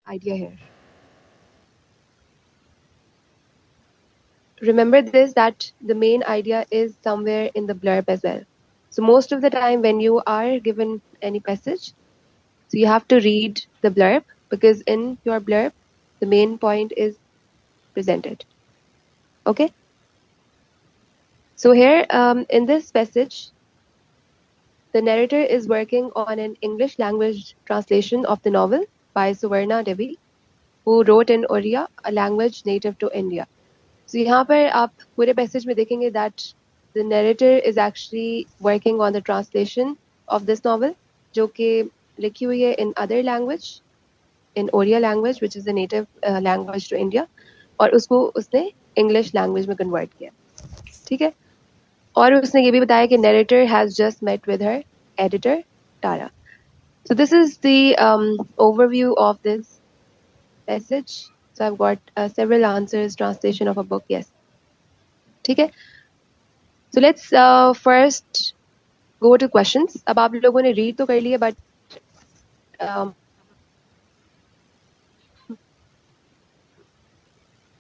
idea here. Remember this, that the main idea is somewhere in the blurb as well. So most of the time when you are given any passage, so you have to read the blurb, because in your blurb, the main point is presented. Okay. So here in this passage, the narrator is working on an English language translation of the novel by Suvarna Devi, who wrote in Oriya, a language native to India. So यहाँ पर आप पूरे passage में देखेंगे that the narrator is actually working on the translation of this novel, जो कि लिखी हुई है in other language, in Oriya language, which is the native language to India, और उसको उसने English language में convert किया. ठीक है. और उसने ये भी बताया कि narrator has just met with her editor Tara. So this is the overview of this passage. So I've got several answers, translation of a book, yes. ठीक है. So let's first go to questions. अब आप लोगों ने read तो कर लिया, but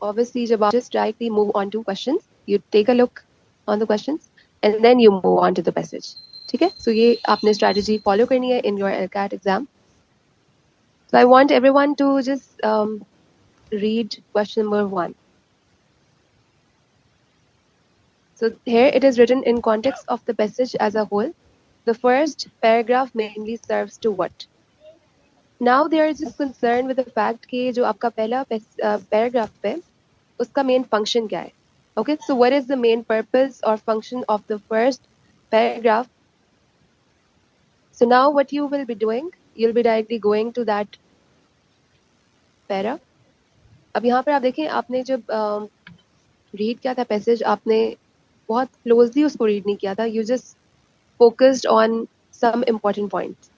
obviously जब आप just directly move on to questions, you take a look on the questions and then you move on to the passage. ठीक है. So ये आपने strategy follow करनी है in your LCAT exam. So I want everyone to just read question number 1. So here it is written in context of the passage as a whole. The first paragraph mainly serves to what? Now they are just concerned with the fact कि जो आपका पहला paragraph पे उसका main function क्या है? Okay, so what is the main purpose or function of the first paragraph? So now what you will be doing, you'll be directly going to that para. अब यहाँ पर आप देखें, आपने जब read किया था passage, आपने बहुत closely उसको read नहीं किया था. You just focused on some important points.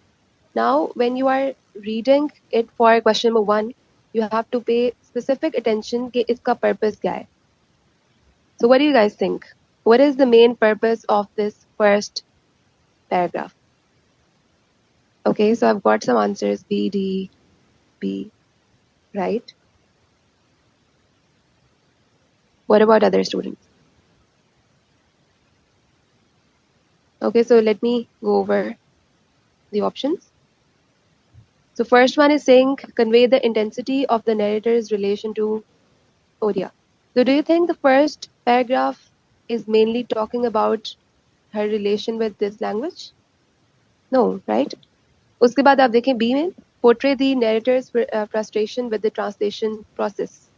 Now, when you are reading it for question number 1, you have to pay specific attention कि इसका purpose क्या है. So what do you guys think? What is the main purpose of this first paragraph? Okay, so I've got some answers, B, D, B, right? What about other students? Okay, so let me go over the options. So first one is saying convey the intensity of the narrator's relation to Odia. So do you think the first paragraph is mainly talking about her relation with this language? No, right? उसके बाद आप देखें B में portray the narrator's frustration with the translation process.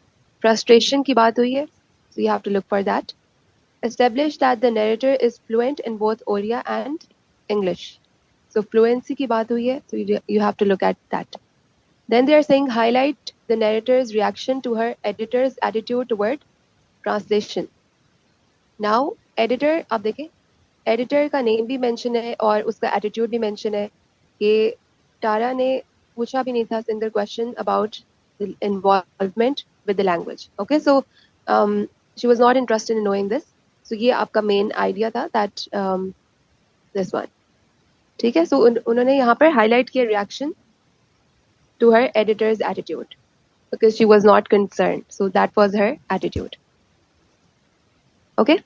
Frustration की बात हुई है, so you have to look for that. Establish that the narrator is fluent in both Oriya and English. So fluency की बात हुई है, so you have to look at that. Then they are saying highlight the narrator's reaction to her editor's attitude toward translation. Now editor आप देखें, editor का name भी mention है और उसका attitude भी mention है. कि Tara ने पूछा भी नहीं था single question about the involvement with the language. Okay, so she was not interested in knowing this. So ये आपका main idea था that this one. ठीक है, so उन्होंने यहाँ पर highlight किया reaction to her editor's attitude because she was not concerned. So that was her attitude. Okay,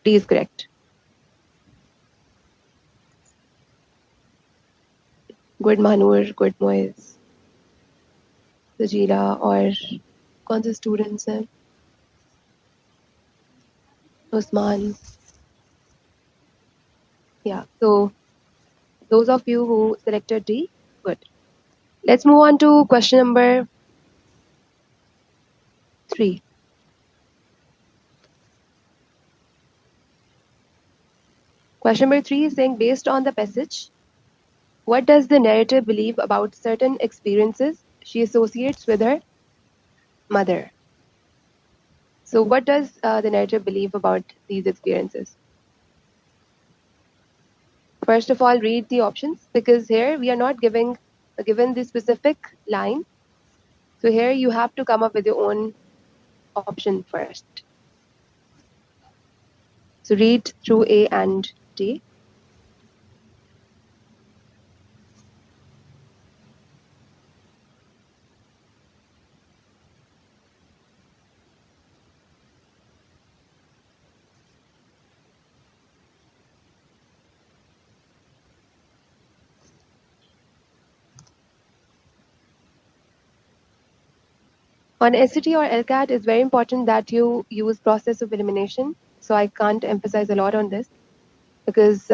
D is correct. Good Manur, good Moiz, Sajila और कौन से students हैं? Usman. Yeah, so those of you who selected D, good. Let's move on to question number 3. Question number 3 is saying, based on the passage, what does the narrator believe about certain experiences she associates with her mother? So what does the narrator believe about these experiences? First of all, read the options, because here we are not given the specific line. So here you have to come up with your own option first. So read through A and D. On SCT or LCAT, it's very important that you use process of elimination. So I can't emphasize a lot on this because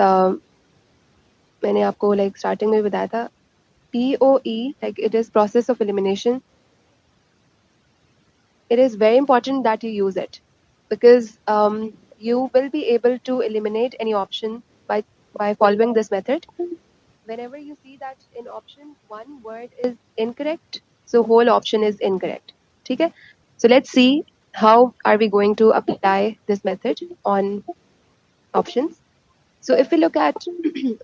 मैंने आपको like starting में बताया था POE, like it is process of elimination. It is very important that you use it because you will be able to eliminate any option by following this method. Whenever you see that in option one word is incorrect, so whole option is incorrect. Okay? So let's see how are we going to apply this method on options. So if we look at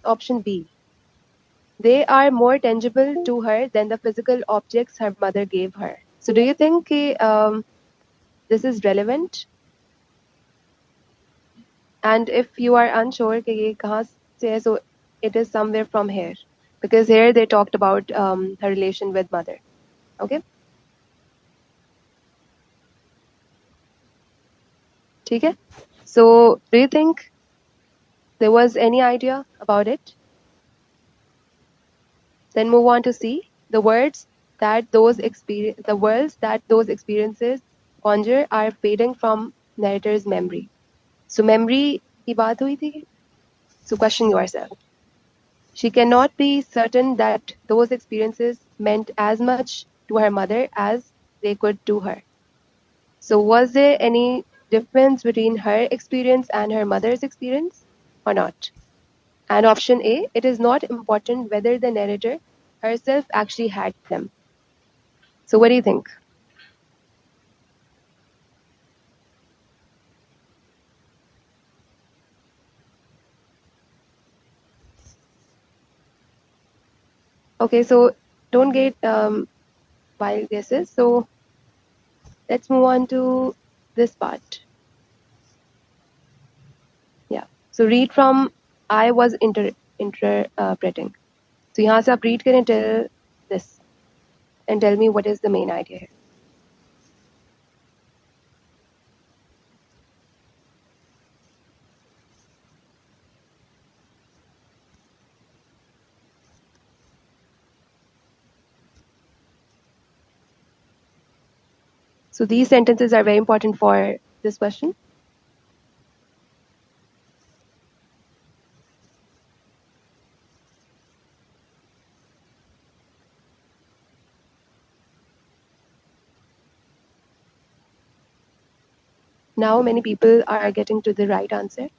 option B, they are more tangible to her than the physical objects her mother gave her. So do you think this is relevant? And if you are unsure कि ये कहाँ से है, so it is somewhere from here because here they talked about her relation with mother. Okay? ठीक है? So do you think there was any idea about it? Then move on to C. The words that those experiences conjure are fading from narrator's memory. So memory की बात हुई थी. So question yourself. She cannot be certain that those experiences meant as much to her mother as they could to her. So was there any difference between her experience and her mother's experience or not? And option A, it is not important whether the narrator herself actually had them. So what do you think? Okay, so don't get wild guesses. So let's move on to this part. Yeah. So read from I was interpreting. So यहाँ से आप read करें till this and tell me what is the main idea here. So these sentences are very important for this question. Now many people are getting to the right answer.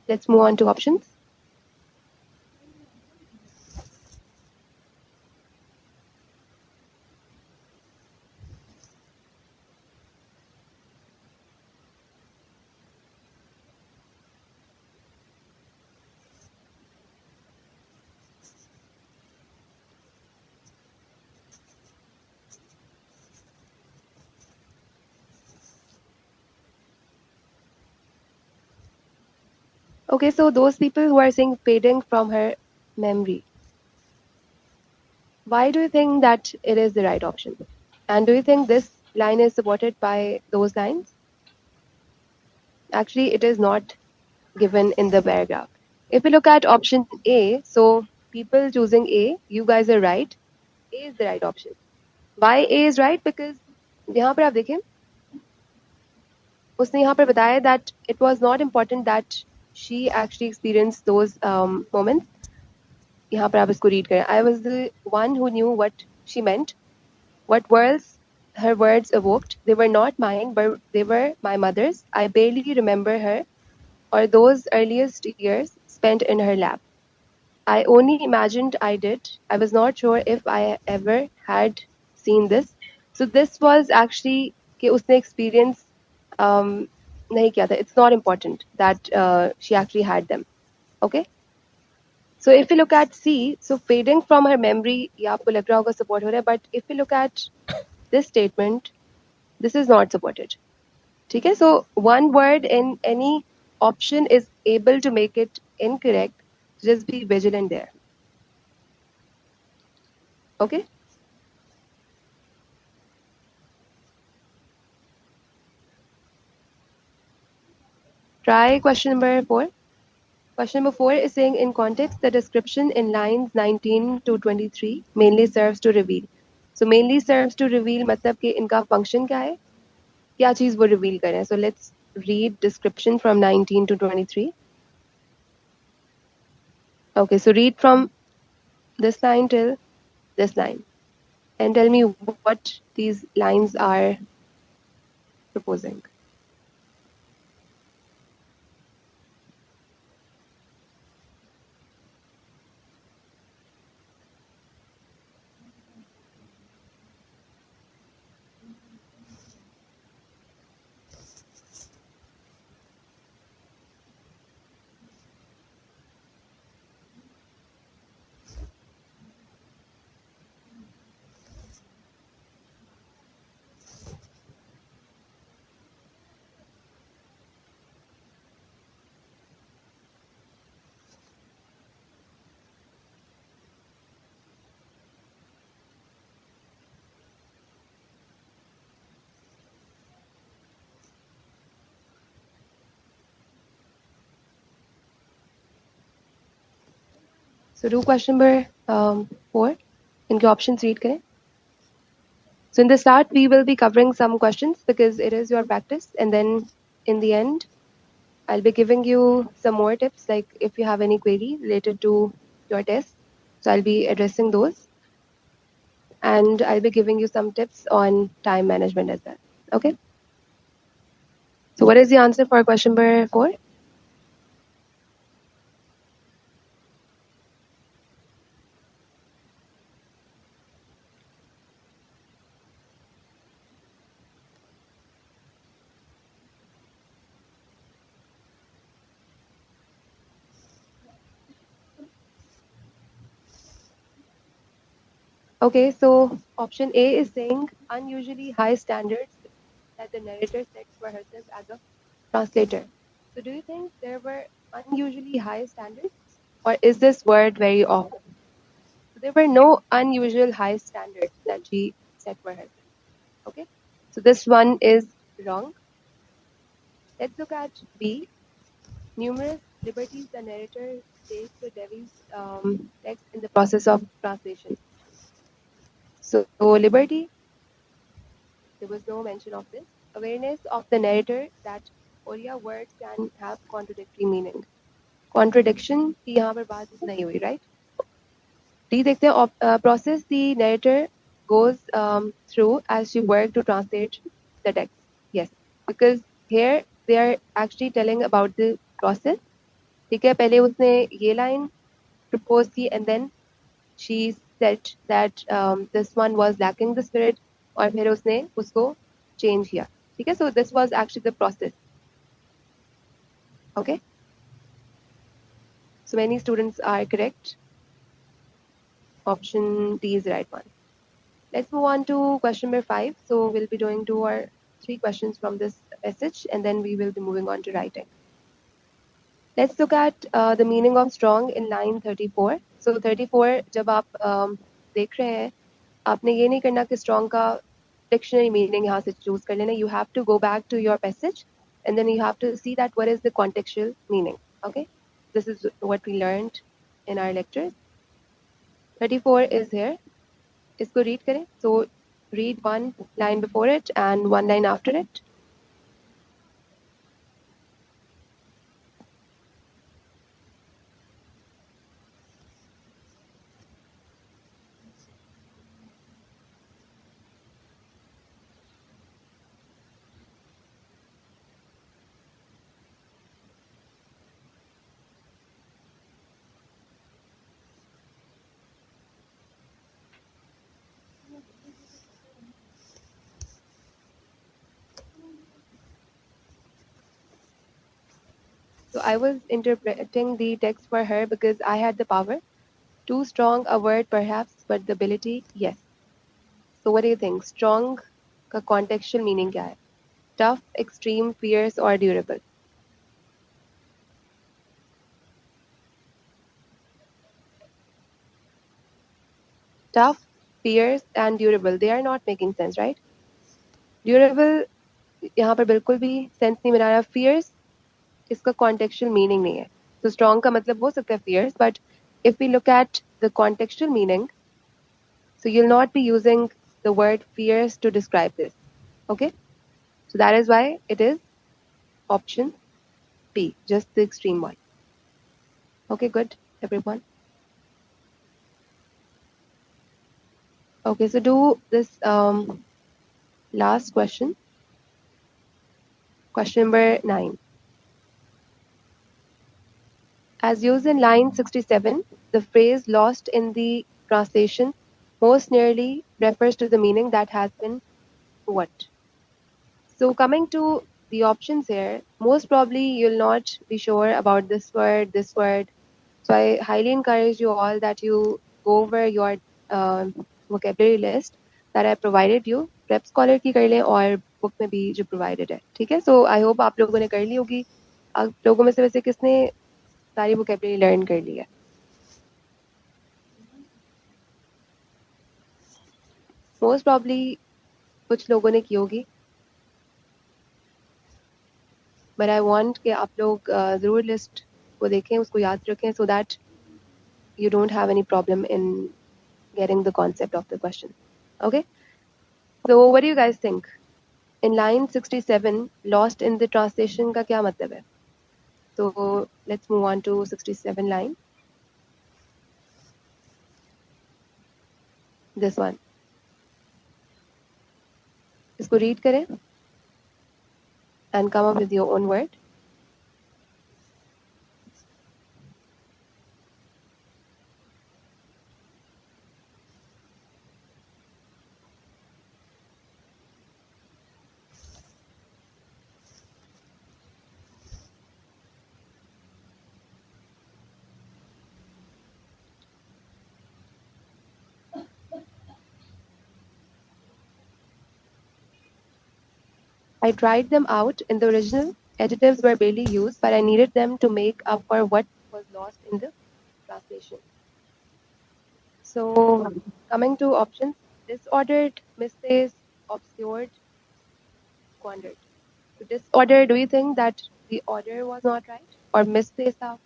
Let's move on to options. Okay, so those people who are saying fading from her memory, why do you think that it is the right option? And do you think this line is supported by those lines? Actually, it is not given in the paragraph. If we look at option A, so people choosing A, you guys are right. A is the right option. Why A is right? Because यहाँ पर आप देखें, उसने यहाँ पर बताया that it was not important that she actually experienced those moments. यहाँ पर आप इसको read करें. I was the one who knew what she meant. What words her words evoked. They were not mine, but they were my mother's. I barely remember her or those earliest years spent in her lap. I only imagined I did. I was not sure if I ever had seen this. So this was actually कि उसने experience नहीं किया था. It's not important that she actually had them. Okay. So if we look at C, so fading from her memory, ये आपको लग रहा होगा support हो रहा है. But if we look at this statement, this is not supported. Okay, so one word in any option is able to make it incorrect. Just be vigilant there. Okay. Try question number 4. Question number 4 is saying, in context, the description in lines 19 to 23 mainly serves to reveal. So mainly serves to reveal मतलब कि इनका function क्या है, क्या चीज वो reveal कर रहे हैं. So let's read description from 19 to 23. Okay, so read from this line till this line and tell me what these lines are proposing. So do question number 4. इनके options read करें. So in the start, we will be covering some questions because it is your practice, and then in the end, I'll be giving you some more tips, like if you have any query related to your test. So I'll be addressing those, and I'll be giving you some tips on time management as well. Okay. So what is the answer for question number 4? Okay, so option A is saying unusually high standards that the narrator sets for herself as a translator. So do you think there were unusually high standards, or is this word very often? So there were no unusual high standards that she set for herself. Okay, so this one is wrong. Let's look at B. Numerous liberties the narrator takes with Devi's text in the process of translation. So liberty, there was no mention of this. Awareness of the narrator that Oriya words can have contradictory meaning. Contradiction की यहाँ पर बात नहीं हुई, right? D देखते हैं process the narrator goes through as she worked to translate the text. Yes, because here they are actually telling about the process. ठीक है, पहले उसने ये line propose की and then she said that this one was lacking the spirit और फिर उसने उसको change किया. ठीक है, so this was actually the process. Okay, so many students are correct. Option D is the right one. Let's move on to question number 5. So we'll be doing 2 or 3 questions from this passage and then we will be moving on to writing. Let's look at the meaning of strong in line 34. So 34 जब आप देख रहे हैं, आपने ये नहीं करना कि strong का dictionary meaning यहाँ से choose कर लेना. You have to go back to your passage and then you have to see that what is the contextual meaning. Okay, this is what we learned in our lectures. 34 is here. इसको read करें. So read one line before it and one line after it. So I was interpreting the text for her because I had the power. Too strong a word perhaps, but the ability, yes. So what do you think? Strong का contextual meaning क्या है? Tough, extreme, fierce or durable? Tough, fierce and durable. They are not making sense, right? Durable यहाँ पर बिल्कुल भी sense नहीं बना रहा. Fierce इसका contextual meaning नहीं है. So strong का मतलब हो सकता है fierce, but if we look at the contextual meaning, so you'll not be using the word fierce to describe this. Okay? So that is why it is option B, just the extreme one. Okay, good, everyone. Okay, so do this last question. Question number 9. As used in line 67, the phrase lost in the translation most nearly refers to the meaning that has been what? So coming to the options here, most probably you'll not be sure about this word. So I highly encourage you all that you go over your vocabulary list that I provided you. Prep Scholar की कर लें और book में भी जो provided है, ठीक है? So I hope आप लोगों ने कर ली होगी. आप लोगों में से वैसे किसने सारी vocabulary learn कर ली है? Most probably कुछ लोगों ने की होगी. But I want कि आप लोग ज़रूर list को देखें, उसको याद रखें, so that you don't have any problem in getting the concept of the question. Okay? So what do you guys think? In line 67, lost in the translation का क्या मतलब है? So let's move on to 67 line. This one. इसको read करें and come up with your own word. I tried them out in the original. Additives were barely used, but I needed them to make up for what was lost in the translation. So coming to options, disordered, misplaced, obscured, squandered. So disorder, do you think that the order was not right or misplaced out?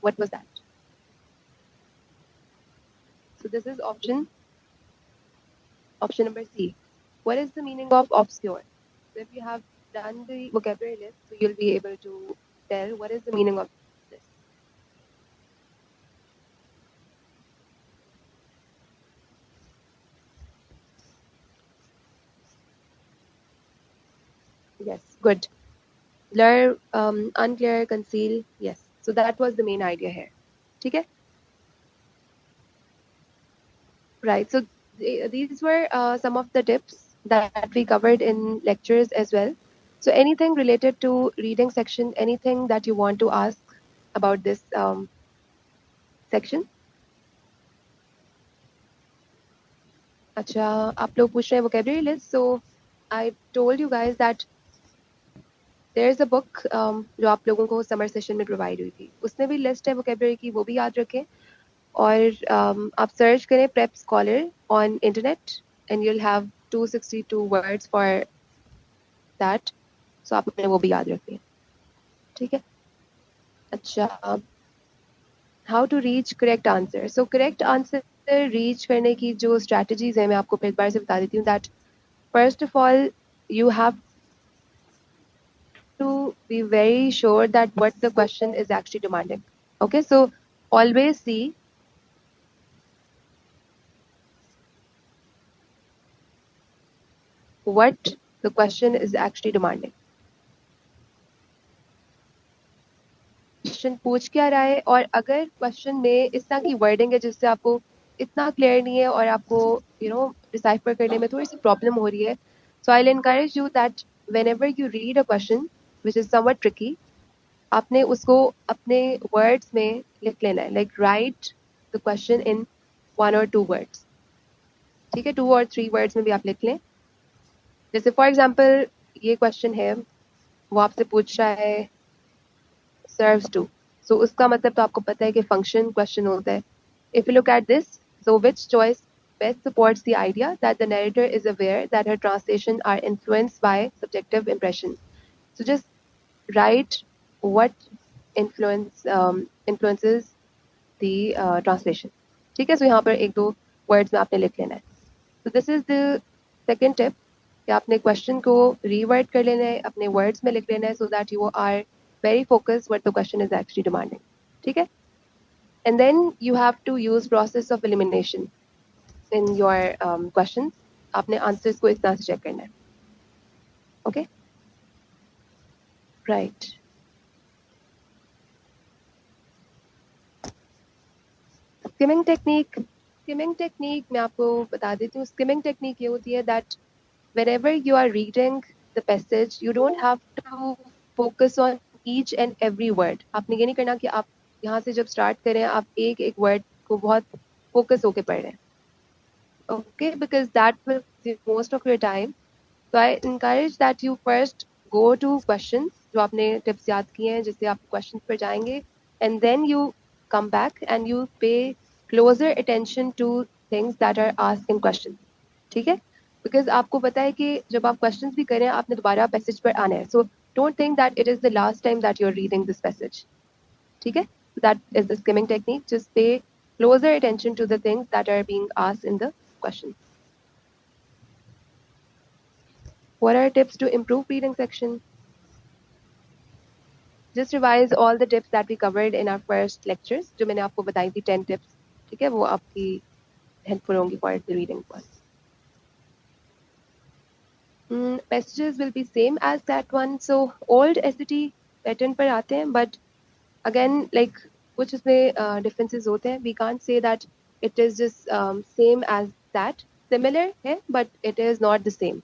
What was that? So this is option number C. What is the meaning of obscure? So if you have done the vocabulary list, so you'll be able to tell what is the meaning of this. Yes, good. Blur, unclear, conceal. Yes. So that was the main idea here. Okay? Right. So these were some of the tips that we covered in lectures as well. So anything related to reading section, anything that you want to ask about this section? अच्छा, आप लोग पूछ रहे हैं vocabulary list. So I told you guys that there's a book जो आप लोगों को summer session में provide हुई थी. उसमें भी list है vocabulary की, वो भी याद रखें. और आप search करें Prep Scholar on internet and you'll have 262 words for that. So आप अपने वो भी याद रखें. ठीक है? अच्छा, how to reach correct answer. So correct answer reach करने की जो strategies हैं मैं आपको फिर एक बार से बता देती हूँ. That first of all you have to be very sure that what the question is actually demanding. Okay, so always see what the question is actually demanding. Question पूछ क्या रहा है और अगर क्वेश्चन में इस तरह की वर्डिंग है जिससे आपको इतना क्लियर नहीं है और आपको डिसाइफर करने में थोड़ी सी प्रॉब्लम हो रही है, so I will encourage you that whenever you read a question which is somewhat tricky, आपने उसको अपने वर्ड्स में लिख लेना है. Like write the question in 1 or 2 words. ठीक है, 2 or 3 वर्ड्स में भी आप लिख लें. जैसे फॉर एग्जाम्पल ये क्वेश्चन है, वो आपसे पूछ रहा है serves to. So उसका मतलब तो आपको पता है कि function question होता है. If you look at this, so which choice best supports the idea that the narrator is aware that her translation are influenced by subjective impression? So just write what influences the translation. ठीक है, so यहाँ पर एक दो words में आपने लिख लेना है. So this is the second tip कि आपने question को reword कर लेना है, अपने words में लिख लेना है so that you are very focused what the question is actually demanding. ठीक है? And then you have to use process of elimination in your questions. आपने answers को इस तरह से check करना है. Okay? Right. Skimming technique मैं आपको बता देती हूँ. Skimming technique ये होती है that whenever you are reading the passage, you don't have to focus on each and every word. आपने ये नहीं करना कि आप यहाँ से जब start करें आप एक एक word को बहुत focus होके पढ़ रहे हैं. Okay, because that will take most of your time. So I encourage that you first go to questions जो आपने tips याद किए हैं जिससे आप questions पर जाएंगे, and then you come back and you pay closer attention to things that are asked in questions. ठीक है? Because आपको पता है कि जब आप questions भी करें आपने दोबारा passage पर आना है. So don't think that it is the last time that you're reading this passage. ठीक है? That is the skimming technique. Just pay closer attention to the things that are being asked in the questions. What are tips to improve reading section? Just revise all the tips that we covered in our first lectures. जो मैंने आपको बताई थी 10 tips. ठीक है? वो आपकी helpful होंगी for the reading part. Passages will be same as that one. So old SAT pattern पर आते हैं, but again like कुछ इसमें differences होते हैं. We can't say that it is just same as that. Similar है, but it is not the same.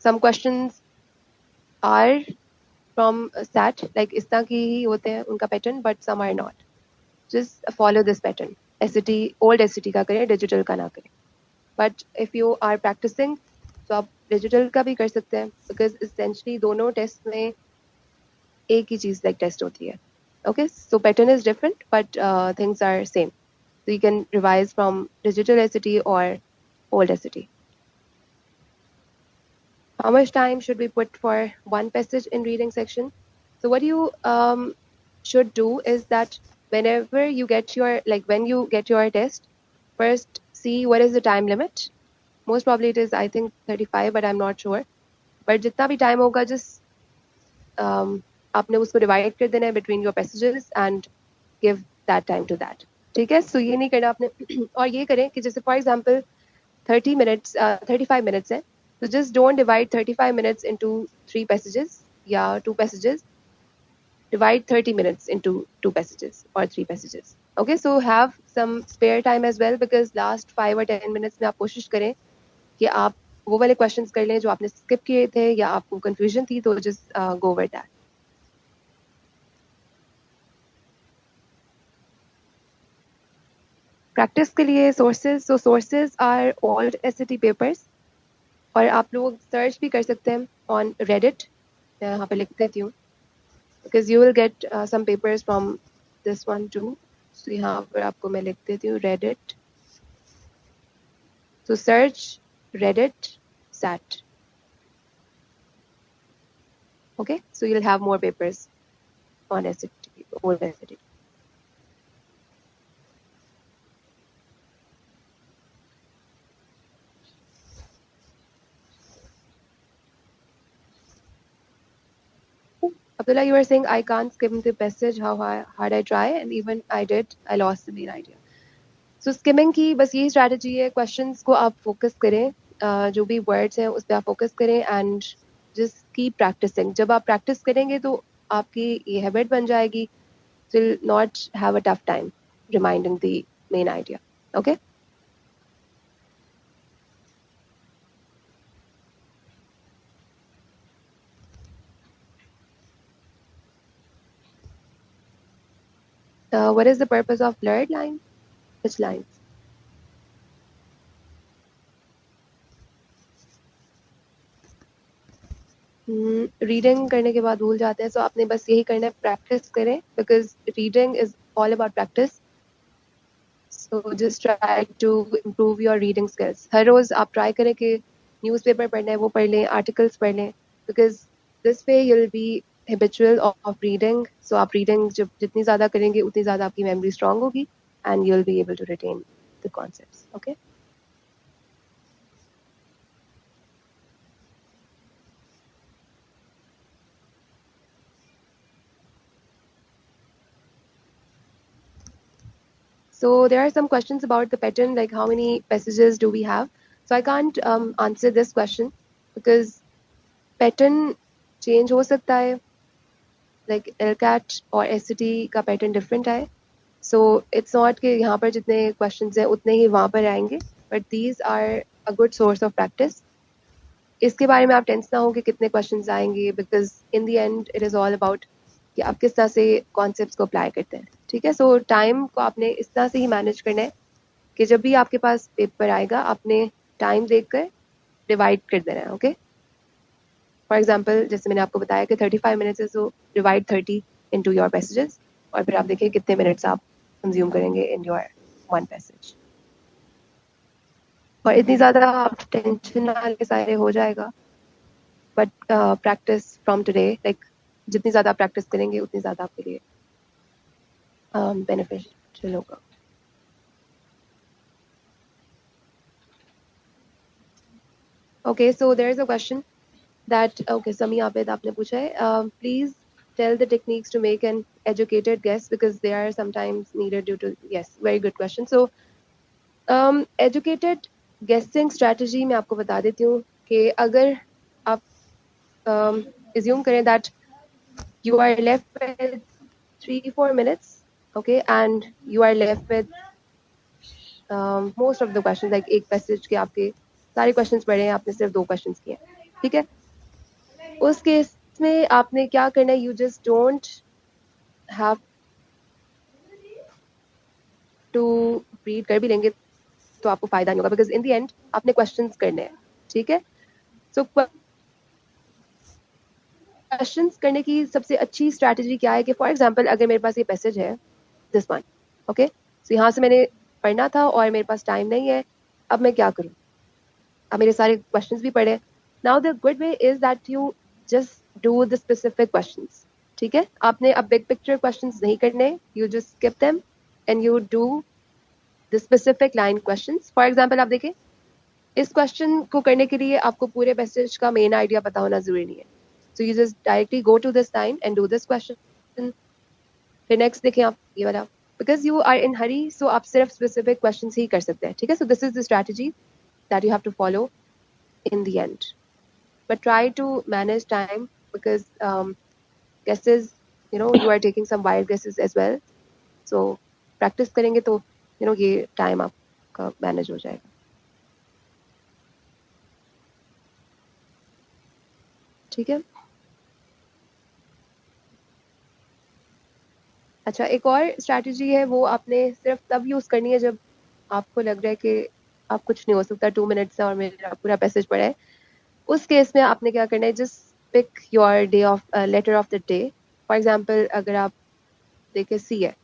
Some questions are from SAT, like इस तरह की ही होते हैं उनका pattern, but some are not. Just follow this pattern. SAT, old SAT का करें, digital का ना करें. But if you are practicing, तो आप digital का भी कर सकते हैं, because essentially दोनों tests में एक ही चीज़ like test होती है. Okay, so pattern is different, but things are same. So you can revise from digital SAT or old SAT. How much time should we put for one passage in reading section? So what you should do is that whenever you get your, like when you get your test, first see what is the time limit. Most probably it is, I think 35, but I'm not sure. But जितना भी time होगा, just आपने उसको divide कर देना है between your passages and give that time to that. ठीक है? So ये नहीं करना आपने और ये करें कि जैसे for example 30 minutes, 35 minutes है. So just don't divide 35 minutes into 3 passages. Yeah, 2 passages. Divide 30 minutes into 2 passages or 3 passages. Okay, so have some spare time as well, because last 5 or 10 minutes में आप कोशिश करें कि आप वो वाले questions कर लें जो आपने skip किए थे या आपको confusion थी, तो just go over that. Practice के लिए sources, so sources are old SAT papers. और आप लोग search भी कर सकते हैं on Reddit. मैं यहाँ पे लिख देती हूँ, because you will get some papers from this one too. So यहाँ पर आपको मैं लिख देती हूँ Reddit. So search Reddit SAT. Okay, so you'll have more papers on SAT, old SAT. Abdullah, you were saying I can't skim the passage. How hard I try, and even I did, I lost the main idea. So skimming की बस यही strategy है. Questions को आप focus करें, जो भी words हैं उस पे आप focus करें and just keep practicing. जब आप practice करेंगे तो आपकी ये habit बन जाएगी. So you'll not have a tough time reminding the main idea. Okay. What is the purpose of blurred lines? Which lines? Reading करने के बाद भूल जाते हैं, so आपने बस यही करना है, practice करें, because reading is all about practice. So just try to improve your reading skills. हर रोज आप try करें कि newspaper पढ़ना है वो पढ़ लें, articles पढ़ लें, because this way you'll be habitual of reading. So आप reading जब जितनी ज़्यादा करेंगे उतनी ज़्यादा आपकी memory strong होगी and you'll be able to retain the concepts. Okay. So there are some questions about the pattern, like how many passages do we have? So I can't answer this question because pattern change हो सकता है, like LCAT और SCT का pattern different है. So it's not कि यहाँ पर जितने questions हैं उतने ही वहाँ पर आएंगे, but these are a good source of practice. इसके बारे में आप टेंस ना हो कि कितने questions आएंगे, because in the end it is all about कि आप किस तरह से concepts को apply करते हैं. ठीक है, so time को आपने इस तरह से ही manage करना है कि जब भी आपके पास पेपर आएगा आपने टाइम देखकर डिवाइड कर देना है. ओके, फॉर एग्जांपल जैसे मैंने आपको बताया कि 35 मिनट्स है, so divide 30 into your passages और फिर आप देखिए कितने मिनट्स आप कंज्यूम करेंगे इन योर वन पैसेज. और इतनी ज़्यादा आप टेंशन ना लेके सारे हो जाएगा, but practice from today, like जितनी ज़्यादा प्रैक्टिस करेंगे उतनी ज़्यादा आपके लिए बेनिफिशियल होगा. Okay, so there is a question that, okay, Sami Abed आपने पूछा है, please tell the techniques to make an educated guess because they are sometimes needed due to, yes, very good question. So educated guessing strategy मैं आपको बता देती हूँ कि अगर आप assume करें that you are left with 3-4 minutes, okay, and you are left with most of the questions, like एक passage के आपके सारे questions पढ़े हैं, आपने सिर्फ 2 questions किए हैं, ठीक है. उस केस में आपने क्या करना है, you just don't have to read. कर भी लेंगे तो आपको फायदा नहीं होगा बिकॉज इन द एंड आपने क्वेश्चंस करने हैं. ठीक है, सो क्वेश्चंस करने की सबसे अच्छी स्ट्रैटेजी क्या है कि फॉर एग्जांपल अगर मेरे पास ये पैसेज है दिस वन, ओके, सो यहाँ से मैंने पढ़ना था और मेरे पास टाइम नहीं है, अब मैं क्या करूँ, अब मेरे सारे क्वेश्चंस भी पढ़े. Now the good way is that you just do the specific questions. ठीक है, आपने अब बिग पिक्चर क्वेश्चंस नहीं करने, you just skip them and you do the specific line questions. For example आप देखें, इस क्वेश्चन को करने के लिए आपको पूरे पैसेज का मेन आइडिया पता होना जरूरी नहीं है. So you just directly go to this line and do this question. फिर नेक्स्ट देखें आप ये वाला, because you are in hurry, सो आप सिर्फ स्पेसिफिक क्वेश्चन ही कर सकते हैं. ठीक है, so this is the strategy that you have to follow in the end, but try to manage time because guesses, you know, you are taking some wild guesses as well, so practice करेंगे तो you know ये time आपका manage हो जाएगा. ठीक है, अच्छा, एक और strategy है, वो आपने सिर्फ तब यूज करनी है जब आपको लग रहा है कि आप कुछ नहीं हो सकता, 2 मिनट्स है और मेरा पूरा पैसेज पड़ा है. उस केस में आपने क्या करना है, just pick your day of letter of the day. For example अगर आप देखें सी है,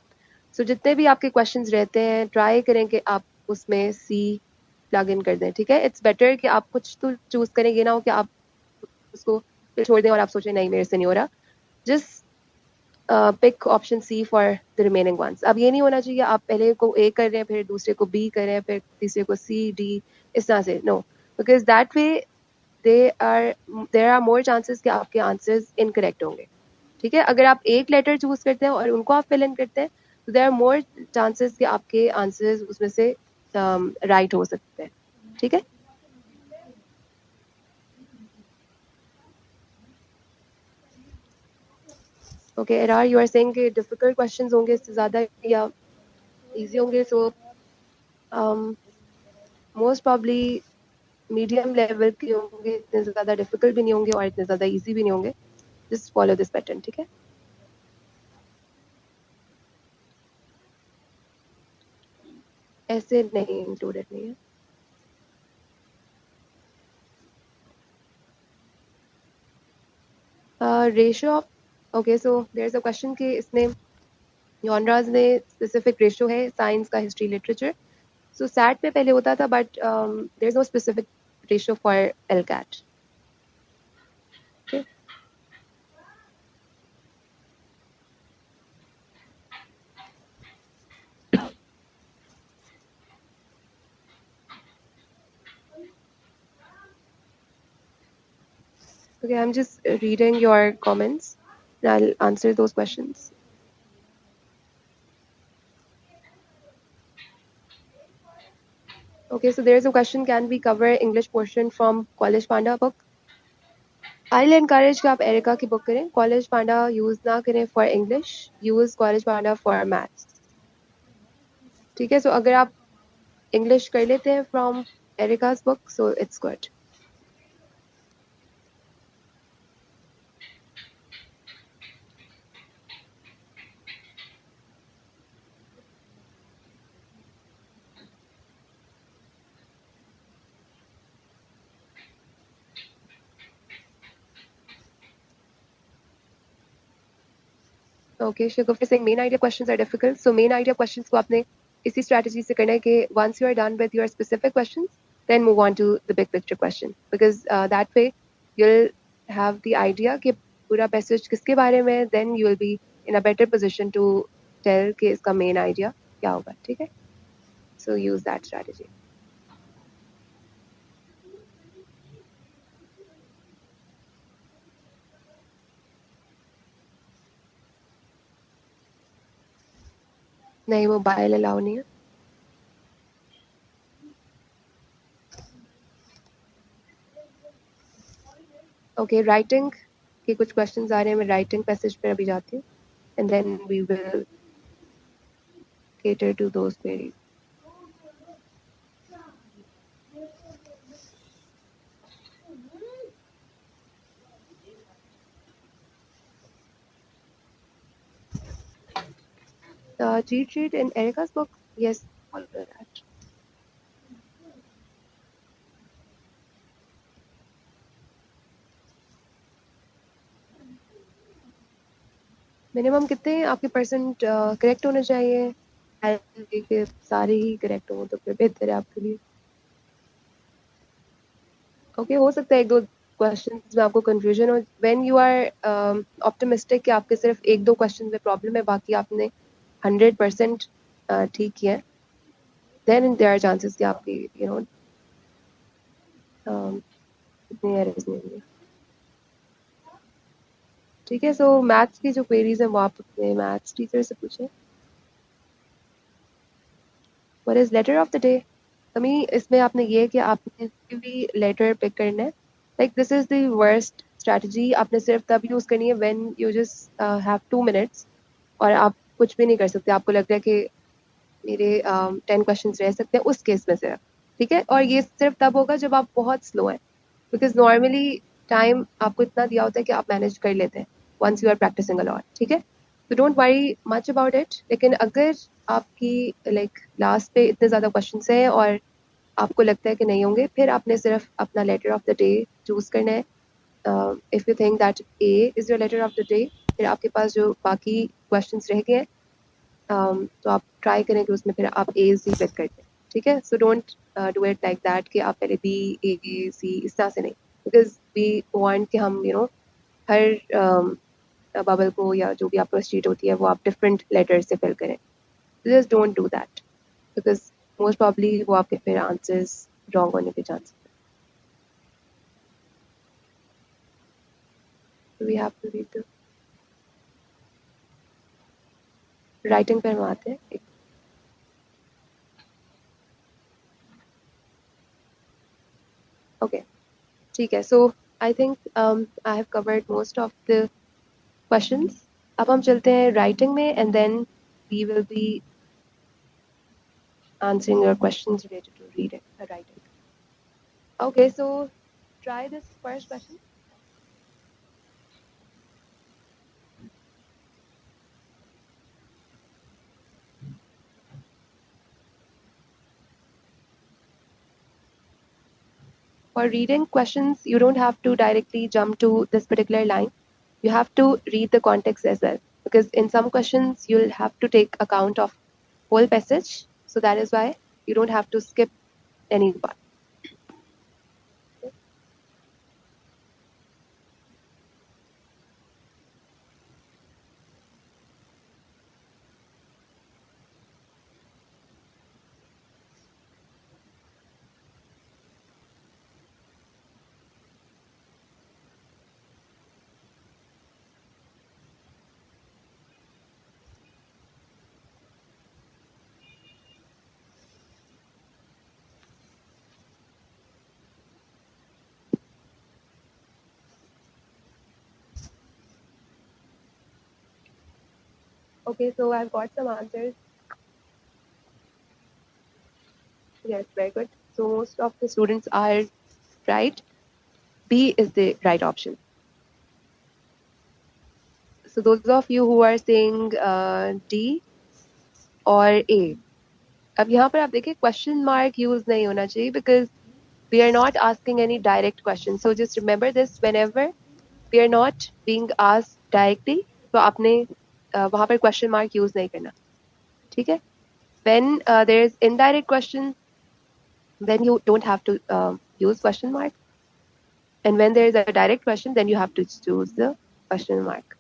सो जितने भी आपके क्वेश्चंस रहते हैं ट्राई करें कि आप उसमें सी प्लग इन कर दें. ठीक है, इट्स बेटर कि आप कुछ तो चूज करें, ये ना हो कि आप उसको फिर छोड़ दें और आप सोचें नहीं मेरे से नहीं हो रहा. Just pick option C for the remaining ones. अब ये नहीं होना चाहिए आप पहले को ए कर रहे हैं फिर दूसरे को बी कर रहे हैं फिर तीसरे को सी डी, इस तरह से. No, because that way there are more chances कि आपके आंसर्स इनकरेक्ट होंगे. ठीक है, अगर आप एक लेटर चूज करते हैं और उनको आप फिल इन करते हैं तो देयर आर मोर चांसेस कि आपके आंसर्स उसमें से राइट हो सकते हैं. ठीक है, ओके, एरआर यू आर सेइंग कि डिफिकल्ट क्वेश्चंस होंगे इससे ज़्यादा या इजी होंगे. So most probably medium level के होंगे, इतने ज़्यादा डिफिकल्ट भी नहीं होंगे और इतने ज़्यादा इजी भी नहीं होंगे. Just follow this pattern. ठीक है, ऐसे नहीं इंक्लूडेड नहीं है. Ratio of, okay, so there is a question कि इसमें जॉनराज में स्पेसिफिक रेशियो है, साइंस का, हिस्ट्री, लिटरेचर. सो सैट पे पहले होता था but there is no specific ratio for LCAT. Okay, I'm just reading your comments and I'll answer those questions. Okay, so there's a question, can we cover English portion from College Panda book? I'll encourage कि आप areca की book करें. College Panda use ना करें for English, use College Panda for maths. ठीक है, so अगर आप English कर लेते हैं from Erica's book, so it's good. Okay, Shagufta saying main idea questions are difficult. So main idea questions को आपने इसी strategy से करना है कि once you are done with your specific questions, then move on to the big picture question. Because that way you'll have the idea कि पूरा passage किसके बारे में, then you will be in a better position to tell कि इसका main idea क्या होगा, ठीक है? So use that strategy. नहीं, मोबाइल अलाउ नहीं है. Okay, writing के कुछ questions आ रहे हैं, मैं writing passage पर अभी जाती हूँ, and then we will cater to those queries. Cheat sheet in Erica's book, yes, all of that. Minimum कितने आपके परसेंट करेक्ट होने चाहिए? कि सारे ही करेक्ट हो तो फिर बेहतर है आपके लिए. ओके, हो सकता है एक दो क्वेश्चंस में आपको कंफ्यूजन हो. व्हेन यू आर ऑप्टिमिस्टिक कि आपके सिर्फ एक दो क्वेश्चन में प्रॉब्लम है, बाकी आपने 100% ठीक किया है, देन देयर आर चांसेस कि आपकी इतनी एरर्स नहीं होंगी. ठीक है, सो मैथ्स की जो क्वेरीज हैं वो आप अपने मैथ्स टीचर से पूछें. What is letter of the day? कमी इसमें आपने ये कि आपने कोई भी लेटर पिक करना है. Like this is the worst strategy. आपने सिर्फ तब यूज करनी है when you just have 2 minutes और आप कुछ भी नहीं कर सकते. आपको लग रहा है कि मेरे 10 क्वेश्चंस रह सकते हैं उस केस में सिर्फ. ठीक है, और ये सिर्फ तब होगा जब आप बहुत स्लो हैं, बिकॉज नॉर्मली टाइम आपको इतना दिया होता है कि आप मैनेज कर लेते हैं once you are practising a lot. ठीक है, तो don't worry much about it. लेकिन अगर आपकी लाइक लास्ट पे इतने ज़्यादा क्वेश्चंस हैं और आपको लगता है कि नहीं होंगे, फिर आपने सिर्फ अपना letter of the day choose करना है. If you think that A is your letter of the day, फिर आपके पास जो बाकी क्वेश्चंस रह गए हैं तो आप ट्राई करें कि उसमें फिर आप ए सी पिक कर दें. ठीक है, so don't do it like that कि आप पहले बी ए सी इस तरह से नहीं, बिकॉज वी वांट कि हम हर बबल को या जो भी आपको शीट होती है वो आप डिफरेंट लेटर्स से फिल करें. Just don't do that because most probably वो आपके फिर आंसर्स रॉन्ग होने के chances. We have to read the writing पर हम आते हैं. ओके, ठीक है, so I think I have covered most of the questions. अब हम चलते हैं राइटिंग में and then we will be answering your questions related to reading writing. Okay, so try this first question. For reading questions, you don't have to directly jump to this particular line. You have to read the context as well, because in some questions you'll have to take account of whole passage. So that is why you don't have to skip any part. Okay, so I've got some answers. Yes, very good. So most of the students are right. B is the right option. So those of you who are saying D or A, अब यहाँ पर आप देखिए question mark use नहीं होना चाहिए because we are not asking any direct question. So just remember this whenever we are not being asked directly, तो आपने वहाँ पर question mark use नहीं करना, ठीक है? When there is indirect question, then you don't have to use question mark. And when there is a direct question, then you have to choose the question mark.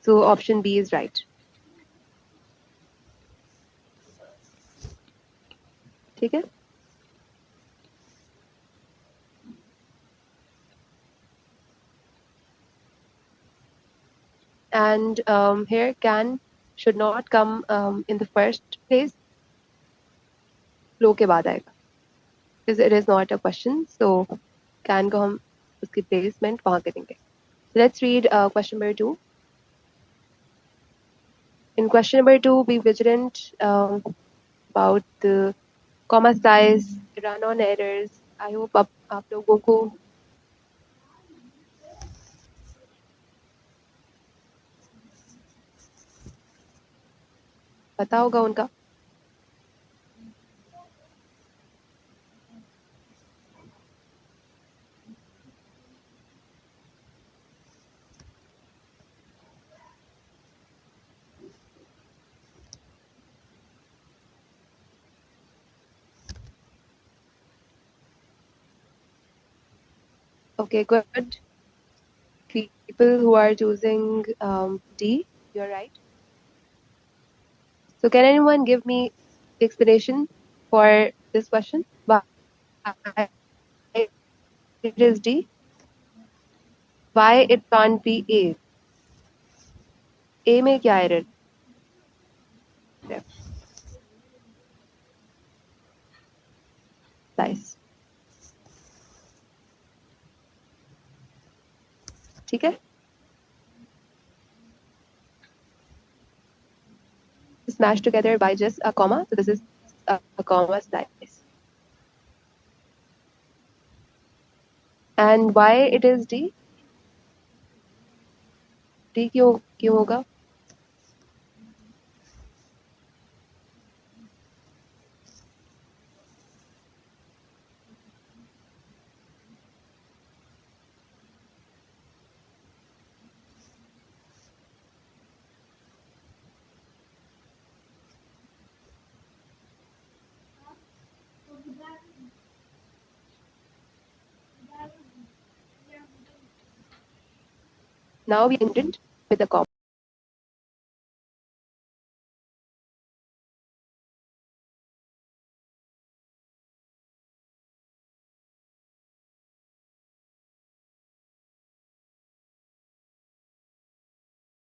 So option B is right. ठीक है? And here can should not come in the first place. Flow के बाद आएगा. Because it is not a question, so can को हम उसकी placement वहाँ करेंगे. Let's read question number 2. In question number 2, be vigilant about the comma size, run-on errors. I hope आप लोगों को पता होगा उनका. Okay, good. People who are choosing D, you're right. So can anyone give me the explanation for this question? Why it is D? Why it can't be A? A में क्या error है? Nice. ठीक है? Smashed together by just a comma. So this is a comma slice. And why it is D? D क्यों होगा? Now we ended with a comma.